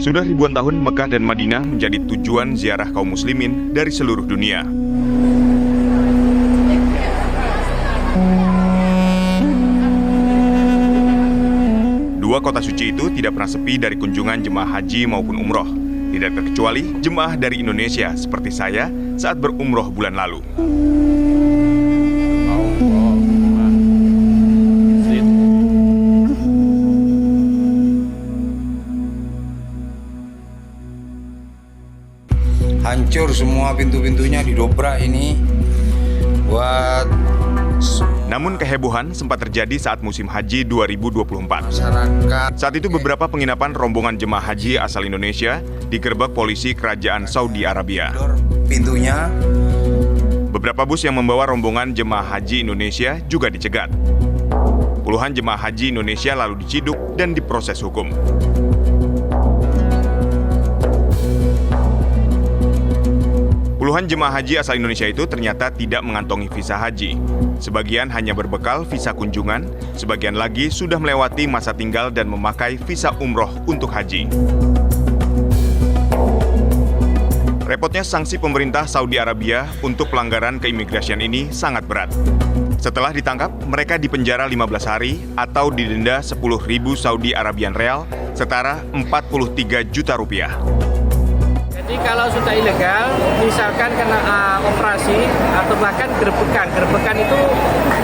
Sudah ribuan tahun Mekah dan Madinah menjadi tujuan ziarah kaum muslimin dari seluruh dunia. Dua kota suci itu tidak pernah sepi dari kunjungan jemaah haji maupun umroh. Tidak terkecuali jemaah dari Indonesia seperti saya saat berumroh bulan lalu. Hancur semua, pintu-pintunya didobrak ini buat. Namun kehebohan sempat terjadi saat musim haji 2024. Masyarakat. Saat itu beberapa penginapan rombongan jemaah haji asal Indonesia digerebek polisi kerajaan Saudi Arabia. Pintunya. Beberapa bus yang membawa rombongan jemaah haji Indonesia juga dicegat. Puluhan jemaah haji Indonesia lalu diciduk dan diproses hukum. Puluhan jemaah haji asal Indonesia itu ternyata tidak mengantongi visa haji. Sebagian hanya berbekal visa kunjungan, sebagian lagi sudah melewati masa tinggal dan memakai visa umroh untuk haji. Repotnya sanksi pemerintah Saudi Arabia untuk pelanggaran keimigrasian ini sangat berat. Setelah ditangkap, mereka dipenjara 15 hari atau didenda 10.000 Saudi Arabian Real, setara 43 juta rupiah. Jadi kalau sudah ilegal, misalkan kena operasi atau bahkan gerebekan itu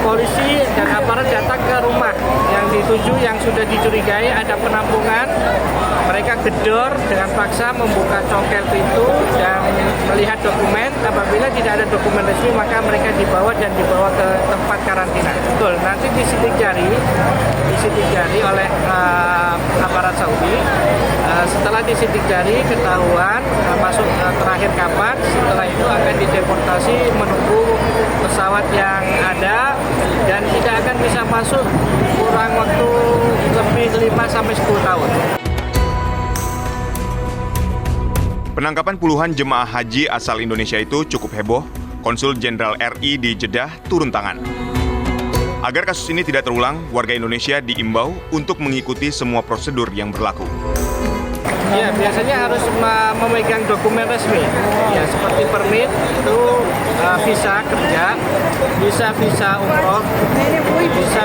polisi dan aparat datang ke rumah yang dituju yang sudah dicurigai ada penampungan, mereka gedor dengan paksa membuka congkel pintu dan melihat dokumen. Apabila tidak ada dokumen resmi maka mereka dibawa ke tempat karantina. Betul, nanti disidik jari oleh aparat Saudi. Setelah disidik jari ketahuan masuk terakhir kapan, setelah itu akan dideportasi menunggu pesawat yang ada dan tidak akan bisa masuk kurang waktu lebih 5-10 tahun. Penangkapan puluhan jemaah haji asal Indonesia itu cukup heboh. Konsul Jenderal RI di Jeddah turun tangan. Agar kasus ini tidak terulang, warga Indonesia diimbau untuk mengikuti semua prosedur yang berlaku. Ya, biasanya harus memegang dokumen resmi, ya seperti permit, itu visa kerja, visa umroh,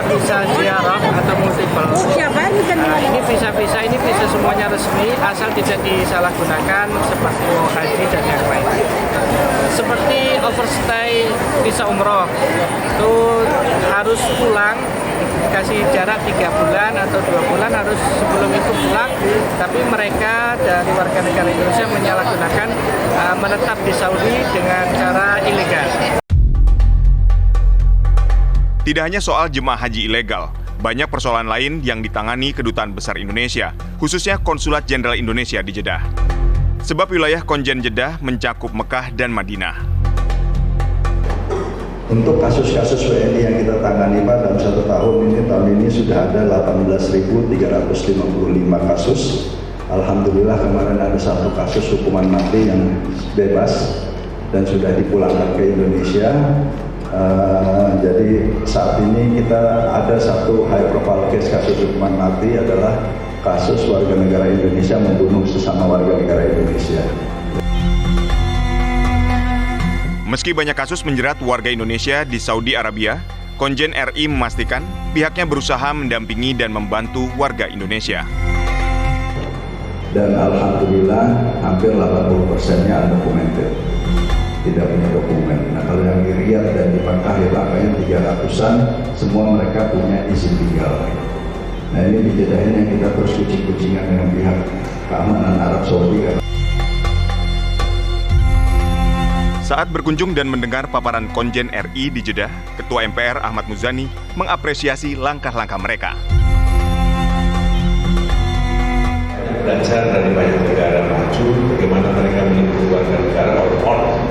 visa ziarah atau multiple. Ini visa ini semuanya resmi, asal tidak disalahgunakan seperti haji dan yang lain. Seperti overstay visa umroh, itu harus pulang. Dikasih jarak 3 bulan atau 2 bulan harus sebelum itu pulang, tapi mereka dari warga negara Indonesia menyalahgunakan menetap di Saudi dengan cara ilegal. Tidak hanya soal jemaah haji ilegal, banyak persoalan lain yang ditangani Kedutaan Besar Indonesia, khususnya Konsulat Jenderal Indonesia di Jeddah. Sebab wilayah Konjen Jeddah mencakup Mekah dan Madinah. Untuk kasus-kasus WNI yang kita tangani Pak dalam tahun ini sudah ada 18.355 kasus. Alhamdulillah kemarin ada 1 kasus hukuman mati yang bebas dan sudah dipulangkan ke Indonesia. Jadi saat ini kita ada 1 high profile case kasus hukuman mati adalah kasus warga negara Indonesia membunuh sesama warga negara Indonesia. Meski banyak kasus menjerat warga Indonesia di Saudi Arabia, Konjen RI memastikan pihaknya berusaha mendampingi dan membantu warga Indonesia. Dan alhamdulillah hampir 80%-nya undocumented, tidak punya dokumen. Nah kalau yang di Riyadh dan di Makkah ya angkanya 300-an, semua mereka punya izin tinggal. Nah ini di Jeddah ini yang kita terus kucing-kucingan dengan pihak keamanan Arab Saudi. Saat berkunjung dan mendengar paparan Konjen RI di Jeddah, Ketua MPR Ahmad Muzani mengapresiasi langkah-langkah mereka. Belajar dari banyak negara maju, bagaimana mereka melindungi warga negara all,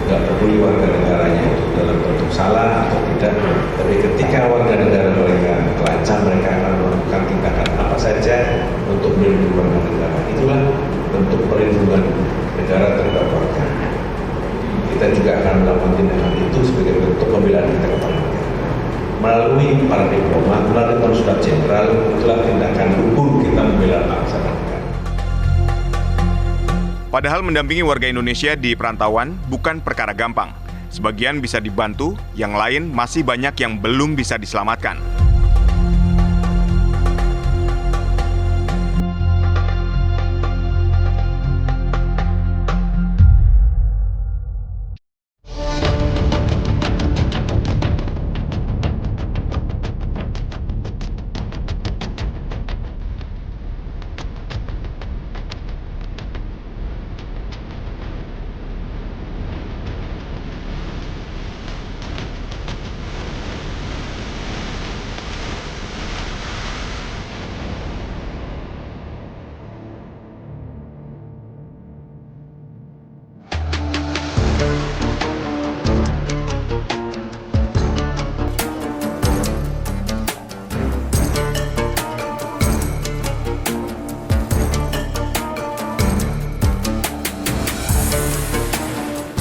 nggak peduli warga negaranya itu dalam bentuk salah atau tidak, tapi ketika warga negara mereka terancam, mereka akan melakukan tindakan apa saja untuk melindungi warga negara. Itulah bentuk perlindungan negara terhadap warga. Kita juga akan melakukan tindakan itu sebagai bentuk pembelaan kita kepada negara. Melalui para diplomat, melalui konsulat jenderal, itulah tindakan hukum kita membela bangsa dan negara. Padahal mendampingi warga Indonesia di perantauan bukan perkara gampang. Sebagian bisa dibantu, yang lain masih banyak yang belum bisa diselamatkan.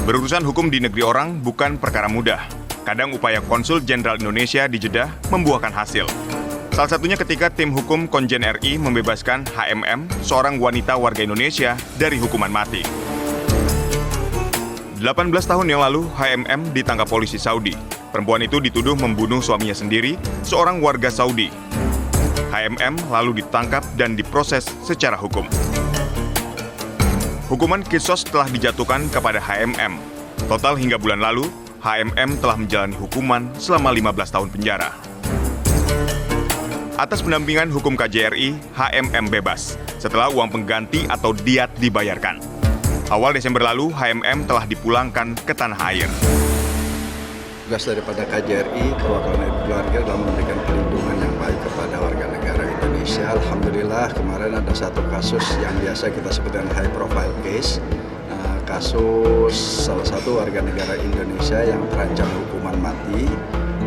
Berurusan hukum di negeri orang bukan perkara mudah. Kadang upaya Konsul Jenderal Indonesia di Jeddah membuahkan hasil. Salah satunya ketika tim hukum Konjen RI membebaskan HMM, seorang wanita warga Indonesia, dari hukuman mati. 18 tahun yang lalu, HMM ditangkap polisi Saudi. Perempuan itu dituduh membunuh suaminya sendiri, seorang warga Saudi. HMM lalu ditangkap dan diproses secara hukum. Hukuman kisos telah dijatuhkan kepada HMM. Total hingga bulan lalu, HMM telah menjalani hukuman selama 15 tahun penjara. Atas pendampingan hukum KJRI, HMM bebas setelah uang pengganti atau diat dibayarkan. Awal Desember lalu, HMM telah dipulangkan ke tanah air. Tugas daripada KJRI, perwakilan keluarga dalam memberikan perlindungan yang baik kepada warga negara Indonesia. Alhamdulillah kemarin ada satu kasus yang biasa kita sebut dengan high profile case. Kasus salah satu warga negara Indonesia yang terancam hukuman mati.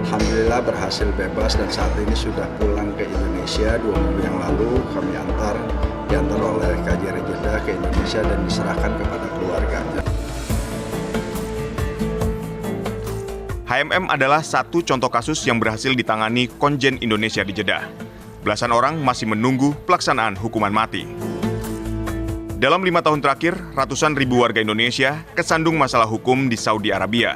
Alhamdulillah berhasil bebas dan saat ini sudah pulang ke Indonesia. 2 minggu yang lalu kami diantar oleh KJRI Jeddah ke Indonesia dan diserahkan kepada keluarganya. HMM adalah satu contoh kasus yang berhasil ditangani Konjen Indonesia di Jeddah. Belasan orang masih menunggu pelaksanaan hukuman mati. Dalam 5 tahun terakhir, ratusan ribu warga Indonesia kesandung masalah hukum di Saudi Arabia.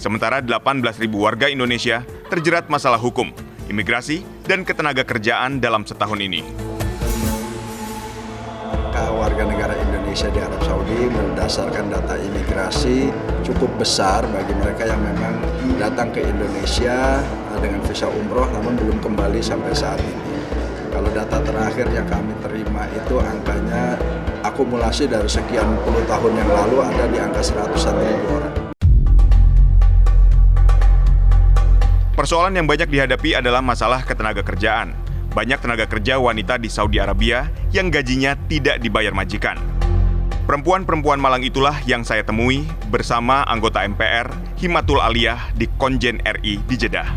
Sementara 18.000 warga Indonesia terjerat masalah hukum, imigrasi, dan ketenaga kerjaan dalam setahun ini. Warga negara Indonesia di Arab Saudi berdasarkan data imigrasi cukup besar bagi mereka yang memang datang ke Indonesia dengan visa umroh namun belum kembali sampai saat ini. Kalau data terakhir yang kami terima itu angkanya akumulasi dari sekian puluh tahun yang lalu ada di angka 100-an ribu orang. Persoalan yang banyak dihadapi adalah masalah ketenaga kerjaan. Banyak tenaga kerja wanita di Saudi Arabia yang gajinya tidak dibayar majikan. Perempuan-perempuan malang itulah yang saya temui bersama anggota MPR Himatul Aliyah di Konjen RI di Jeddah.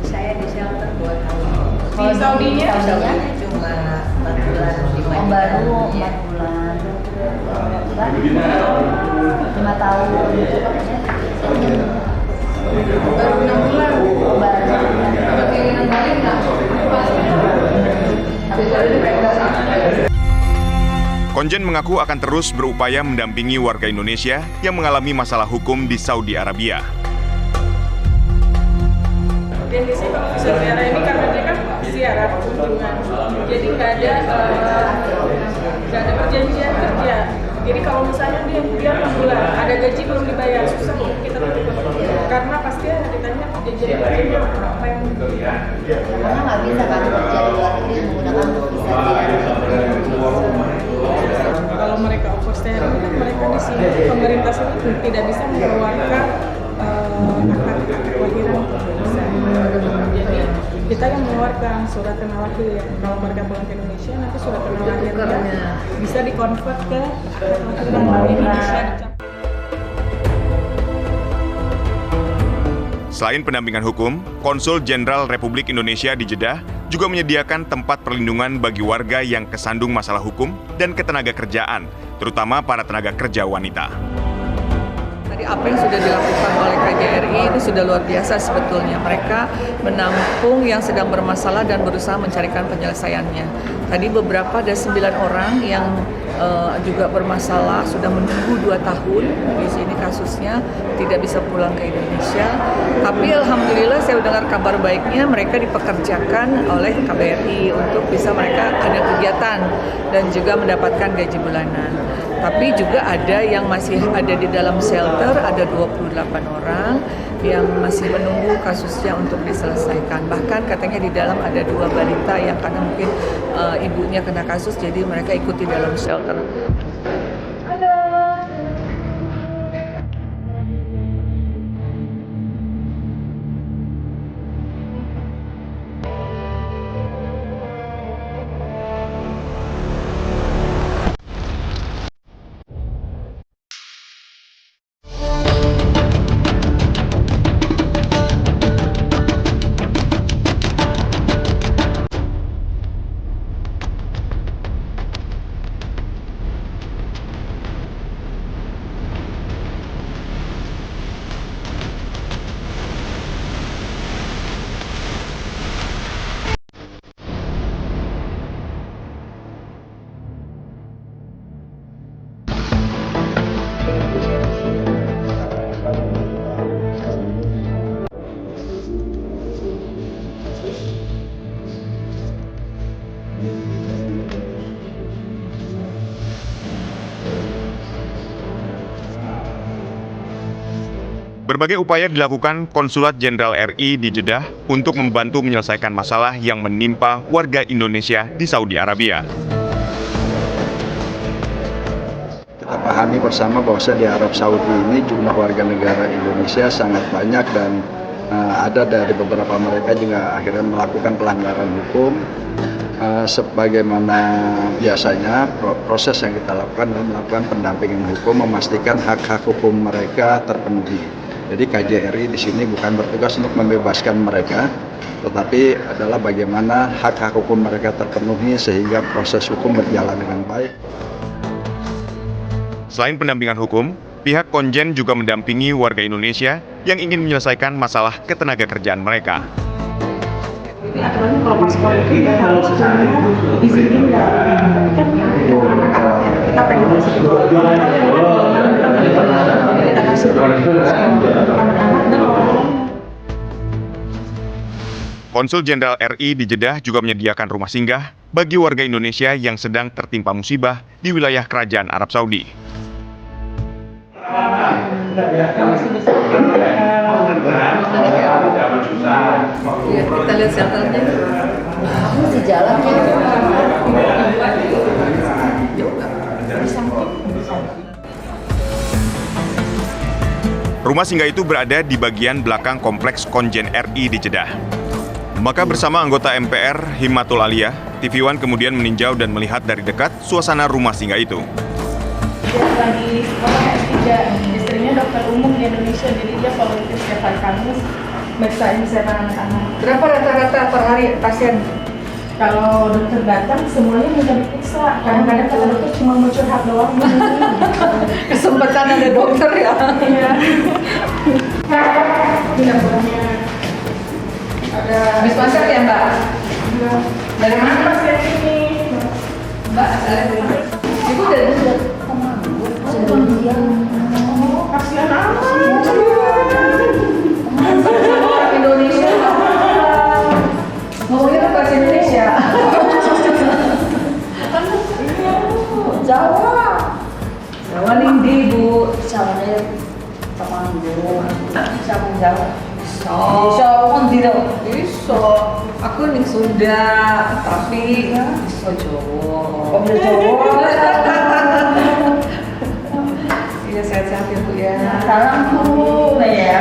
Saya di shelter 2 tahun. Di Saudinya? Cuma 4 bulan. Baru 4 bulan. 5 tahun. Baru 6 bulan. Ada keinginan balik nggak? Konjen mengaku akan terus berupaya mendampingi warga Indonesia yang mengalami masalah hukum di Saudi Arabia. Dan di sini saudara ini karena dia kan ziarah kunjungan, jadi nggak ada perjanjian kerja. Jadi kalau misalnya dia 6 bulan, ada gaji belum dibayar, susah untuk kita tutup. Karena pasti ditanya perjanjian kerjanya apa yang Karena nggak bisa kan kerja di luar negeri menggunakan visa kalau mereka overstay, mereka di sini pemerintah sini tidak bisa mengeluarkan akta kelahiran. Jadi kita yang mengeluarkan surat kenal lahir. Kalau mereka pulang ke Indonesia, nanti surat kenal lahirnya bisa dikonvert ke akta kelahiran Indonesia. Selain pendampingan hukum, Konsul Jenderal Republik Indonesia di Jeddah juga menyediakan tempat perlindungan bagi warga yang kesandung masalah hukum dan ketenaga kerjaan, terutama para tenaga kerja wanita. Tadi apa yang sudah dilakukan oleh KJRI ini sudah luar biasa sebetulnya. Mereka menampung yang sedang bermasalah dan berusaha mencarikan penyelesaiannya. Tadi beberapa ada 9 orang yang juga bermasalah, sudah menunggu 2 tahun di sini kasusnya, tidak bisa pulang ke Indonesia. Tapi alhamdulillah saya dengar kabar baiknya mereka dipekerjakan oleh KBRI untuk bisa mereka ada kegiatan dan juga mendapatkan gaji bulanan. Tapi juga ada yang masih ada di dalam shelter, ada 28 orang yang masih menunggu kasusnya untuk diselesaikan. Bahkan katanya di dalam ada 2 balita yang karena mungkin ibunya kena kasus, jadi mereka ikut di dalam shelter. Berbagai upaya dilakukan Konsulat Jenderal RI di Jeddah untuk membantu menyelesaikan masalah yang menimpa warga Indonesia di Saudi Arabia. Kita pahami bersama bahwa di Arab Saudi ini jumlah warga negara Indonesia sangat banyak dan ada dari beberapa mereka juga akhirnya melakukan pelanggaran hukum. Sebagaimana biasanya proses yang kita lakukan adalah melakukan pendampingan hukum, memastikan hak-hak hukum mereka terpenuhi. Jadi KJRI di sini bukan bertugas untuk membebaskan mereka, tetapi adalah bagaimana hak-hak hukum mereka terpenuhi sehingga proses hukum berjalan dengan baik. Selain pendampingan hukum, pihak Konjen juga mendampingi warga Indonesia yang ingin menyelesaikan masalah ketenagakerjaan mereka. Aturannya kalau paspor itu harus izinin Konsul Jenderal RI di Jeddah juga menyediakan rumah singgah bagi warga Indonesia yang sedang tertimpa musibah di wilayah Kerajaan Arab Saudi. Ya, kita lihat shelternya. Masih jalan ya. Rumah singgah itu berada di bagian belakang kompleks Konjen RI di Jeddah. Maka bersama anggota MPR Himmatul Aliyah, TV One kemudian meninjau dan melihat dari dekat suasana rumah singgah itu. Dia lagi sekolah S3, istrinya dokter umum di Indonesia, jadi dia volunteer setiap hari Kamis meriksain kesehatan anak-anak. Berapa rata-rata per hari pasien? Kalau dokter datang semuanya minta diperiksa. Kadang-kadang kata dokter cuma mau curhat doang. Kesempatan ada dokter ya. Iya. Dapurnya ada Dispenser ya Mbak? dari mana pasien ini? Mbak asalnya dari mana? Ibu dari Kasihan amat. orang Indonesia. Ngomongin apa bahasa Indonesia? Jawa. Jawa Nindi Bu. Jawanya Temanggung. Sama Jawa. Iso kondi to? Iso. Aku ning Sunda, tapi iso Jawa. Oh, bisa Jawa. Iya, sehat-sehat ya Bu ya. Salam Bu. Ya.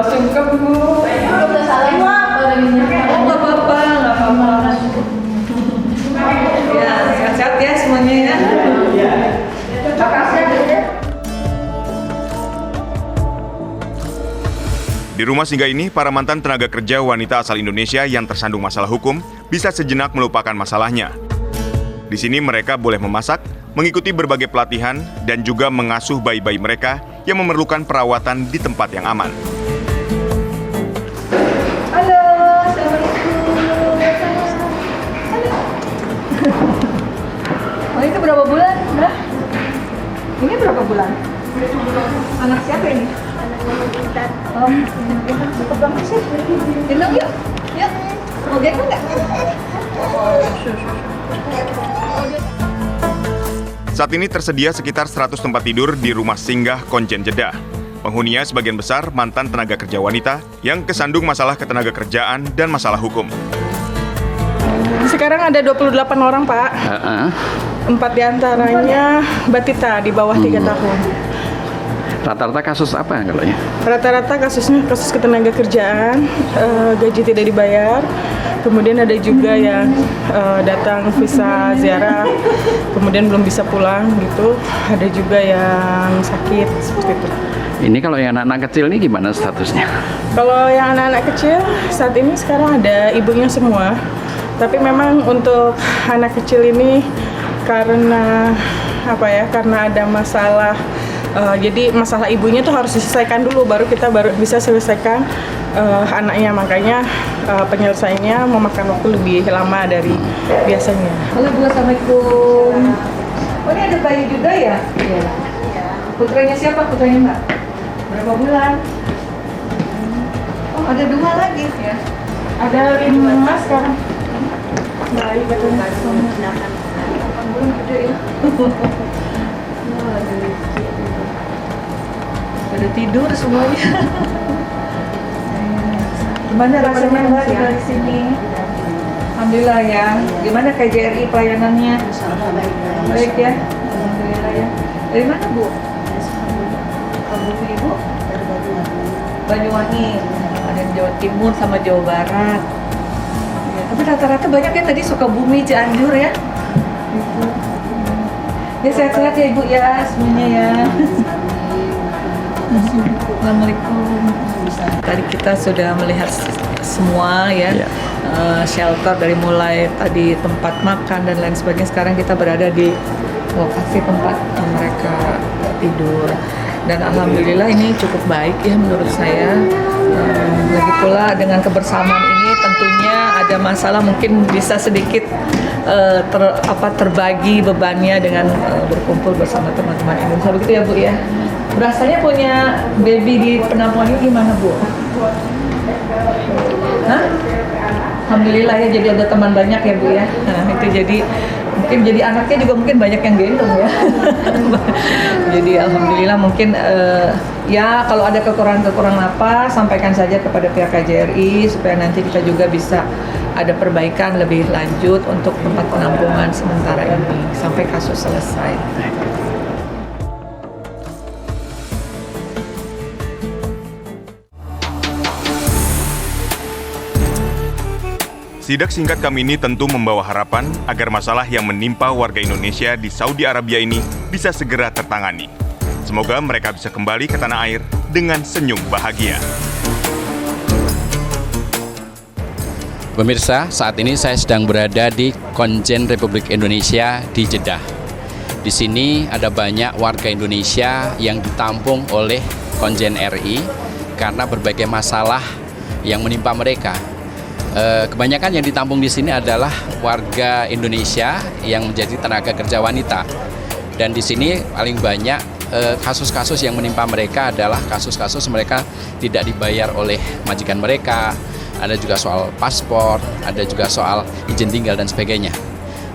Sungkem Bu. Udah salam Oh, nggak apa-apa, nggak apa-apa. Ya, sehat-sehat ya semuanya ya. Makasih ya. Di rumah singgah ini, para mantan tenaga kerja wanita asal Indonesia yang tersandung masalah hukum bisa sejenak melupakan masalahnya. Di sini mereka boleh memasak, mengikuti berbagai pelatihan, dan juga mengasuh bayi-bayi mereka yang memerlukan perawatan di tempat yang aman. Halo, assalamualaikum. Oh, itu berapa bulan? Hah? Ini berapa bulan? Anak siapa ini? Oh, cukup banget sih. Gendong yuk. Yuk. Mau gendong nggak? Saat ini tersedia sekitar 100 tempat tidur di rumah singgah Konjen Jeddah. Penghuninya sebagian besar mantan tenaga kerja wanita yang kesandung masalah ketenagakerjaan dan masalah hukum. Sekarang ada 28 orang, Pak. 4 diantaranya batita di bawah 3 tahun. Rata-rata kasus apa kalau ya? Rata-rata kasusnya kasus ketenagakerjaan, gaji tidak dibayar. Kemudian ada juga yang datang visa ziarah, kemudian belum bisa pulang gitu. Ada juga yang sakit seperti itu. Ini kalau yang anak-anak kecil ini gimana statusnya? Kalau yang anak-anak kecil saat ini sekarang ada ibunya semua. Tapi memang untuk anak kecil ini karena karena ada masalah. Jadi masalah ibunya tuh harus diselesaikan dulu, baru kita bisa selesaikan anaknya. Makanya penyelesaiannya memakan waktu lebih lama dari biasanya. Halo Bu, assalamualaikum. Oh, ini ada bayi juga ya? Iya. Putranya siapa? Putranya Mbak? Berapa bulan? Oh, ada 2 lagi ya? Ada 5 sekarang. Bayi katanya. 8 bulan gede ya? Pada tidur semuanya. Gimana rasanya Mbak tinggal di sini? Alhamdulillah ya. Gimana KJRI pelayanannya? Baik ya. Alhamdulillah ya. Dari mana Bu? Ibu? Banyuwangi. Ada Jawa Timur sama Jawa Barat. Ya, tapi rata-rata banyak ya tadi Sukabumi, Cianjur ya. Gitu. Ya sehat-sehat ya Ibu ya semuanya ya. Assalamualaikum. Tadi kita sudah melihat semua ya, shelter dari mulai tadi tempat makan dan lain sebagainya. Sekarang kita berada di lokasi tempat mereka tidur. Dan alhamdulillah ini cukup baik ya menurut saya. Lagi pula dengan kebersamaan ini tentunya ada masalah mungkin bisa sedikit terbagi bebannya dengan berkumpul bersama teman-teman Indonesia. Begitu ya Bu ya. Rasanya punya baby di penampungan ini gimana Bu? Hah? Alhamdulillah ya, jadi ada teman banyak ya Bu ya. Nah, itu jadi mungkin jadi anaknya juga mungkin banyak yang gendong ya. Jadi alhamdulillah mungkin ya kalau ada kekurangan-kekurangan apa sampaikan saja kepada pihak KJRI supaya nanti kita juga bisa ada perbaikan lebih lanjut untuk tempat penampungan sementara ini sampai kasus selesai. Sidak singkat kami ini tentu membawa harapan agar masalah yang menimpa warga Indonesia di Saudi Arabia ini bisa segera tertangani. Semoga mereka bisa kembali ke tanah air dengan senyum bahagia. Pemirsa, saat ini saya sedang berada di Konjen Republik Indonesia di Jeddah. Di sini ada banyak warga Indonesia yang ditampung oleh Konjen RI karena berbagai masalah yang menimpa mereka. Kebanyakan yang ditampung di sini adalah warga Indonesia yang menjadi tenaga kerja wanita. Dan di sini paling banyak kasus-kasus yang menimpa mereka adalah kasus-kasus mereka tidak dibayar oleh majikan mereka. Ada juga soal paspor, ada juga soal izin tinggal dan sebagainya.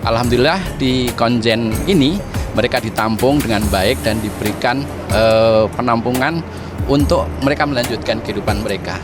Alhamdulillah di Konjen ini mereka ditampung dengan baik dan diberikan penampungan untuk mereka melanjutkan kehidupan mereka.